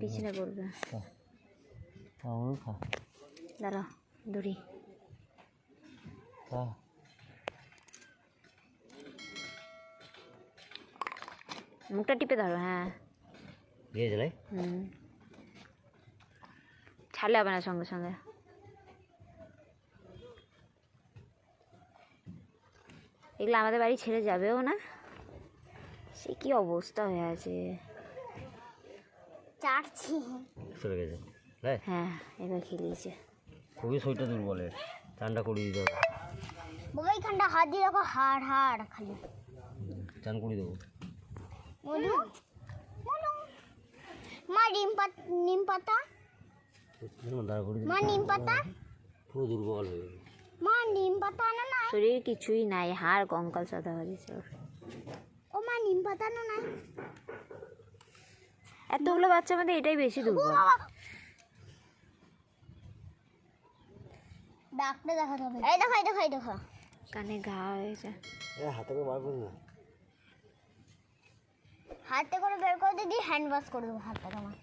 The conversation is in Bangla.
বিছানা পড়বে। দাঁড়া দড়ি মুখটা টিপে ধরো। হ্যাঁ ছাড়লে হবে না সঙ্গে সঙ্গে। এগুলো আমাদের বাড়ি ছেড়ে যাবেও না, সে কি অবস্থা হয়ে আছে। হ্যাঁ এবার খেলিয়েছে। খুবই শরীরটা দুর্বলের, চানটা করিয়ে দিতে হবে। এইখানটা হাত দিয়ে রাখো, হাড় হাড় খালি চান করিয়ে দেবো। মা নিম পাতা মা নিম পাতা পুরো দুর্বল হয়ে গেল। মা নিম পাতা না না শরীর কিছুই নাই, হাড় কঙ্কাল সাদা হয়ে গেছে। ও মা নিম পাতা না না এতগুলো বাচ্চা মধ্যে এটাই বেশি দুর্বল। ডাক্তার দেখাতে হবে। এই দেখো এই দেখো এই দেখো কানে ঘা হয়েছে। হাতে করে বার করি না, হাতে করে বের করে দিদি হ্যান্ড ওয়াশ করে দেবো হাতটা তোমার।